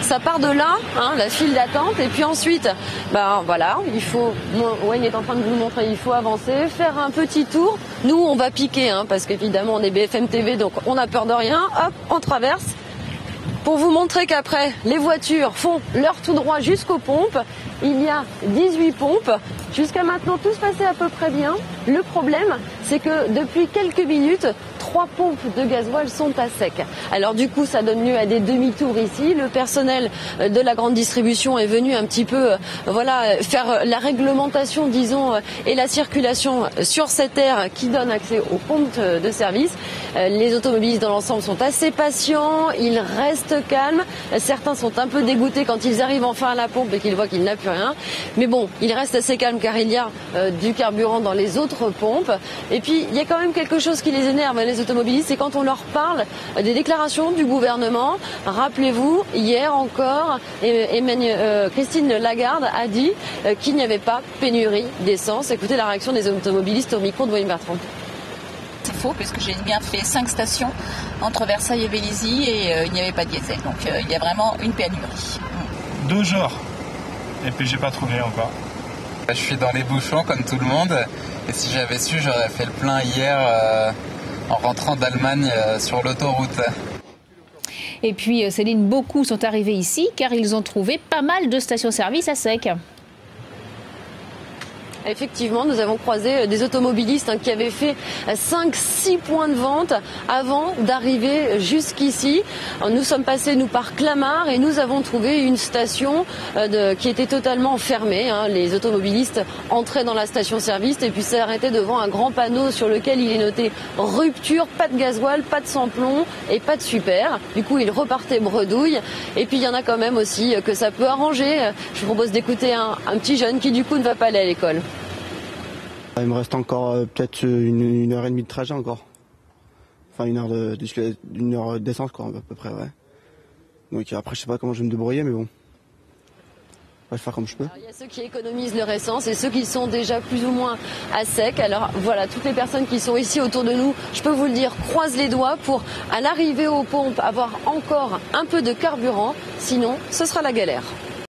ça part de là, hein, la file d'attente, et puis ensuite, ben voilà, il faut, Wayne est en train de vous le montrer, il faut avancer, faire un petit tour. Nous, on va piquer, hein, parce qu'évidemment, on est BFM TV, donc on n'a peur de rien. Hop, on traverse. Pour vous montrer qu'après, les voitures font leur tout droit jusqu'aux pompes. Il y a 18 pompes. Jusqu'à maintenant, tout se passait à peu près bien. Le problème, c'est que depuis quelques minutes, 3 pompes de gasoil sont à sec. Alors du coup, ça donne lieu à des demi-tours ici. Le personnel de la grande distribution est venu un petit peu faire la réglementation, disons, et la circulation sur cette aire qui donne accès aux pompes de service. Les automobilistes dans l'ensemble sont assez patients, ils restent calmes. Certains sont un peu dégoûtés quand ils arrivent enfin à la pompe et qu'ils voient qu'il n'a plus rien. Mais bon, ils restent assez calmes car il y a du carburant dans les autres pompes. Et puis, il y a quand même quelque chose qui les énerve, les automobilistes, c'est quand on leur parle des déclarations du gouvernement. Rappelez-vous, hier encore, Christine Lagarde a dit qu'il n'y avait pas pénurie d'essence. Écoutez la réaction des automobilistes au micro de Wayne Bertrand. C'est faux, puisque j'ai bien fait 5 stations entre Versailles et Vélizy et il n'y avait pas de diesel. Donc il y a vraiment une pénurie. 2 jours. Et puis j'ai pas trouvé encore. Je suis dans les bouchons comme tout le monde. Et si j'avais su, j'aurais fait le plein hier en rentrant d'Allemagne sur l'autoroute. Et puis Céline, beaucoup sont arrivés ici car ils ont trouvé pas mal de stations-service à sec. Effectivement, nous avons croisé des automobilistes qui avaient fait 5-6 points de vente avant d'arriver jusqu'ici. Nous sommes passés, nous, par Clamart et nous avons trouvé une station qui était totalement fermée. Les automobilistes entraient dans la station-service et puis s'arrêtaient devant un grand panneau sur lequel il est noté « Rupture, pas de gasoil, pas de sans-plomb et pas de super ». Du coup, ils repartaient bredouille. Et puis, il y en a quand même aussi que ça peut arranger. Je vous propose d'écouter un petit jeune qui, du coup, ne va pas aller à l'école. Il me reste encore peut-être une heure et demie de trajet encore. Enfin une heure d'essence quoi, à peu près, ouais. Donc après je sais pas comment je vais me débrouiller mais bon. Je vais faire comme je peux. Alors, il y a ceux qui économisent leur essence et ceux qui sont déjà plus ou moins à sec. Alors voilà, toutes les personnes qui sont ici autour de nous, je peux vous le dire, croisent les doigts pour à l'arrivée aux pompes avoir encore un peu de carburant. Sinon, ce sera la galère.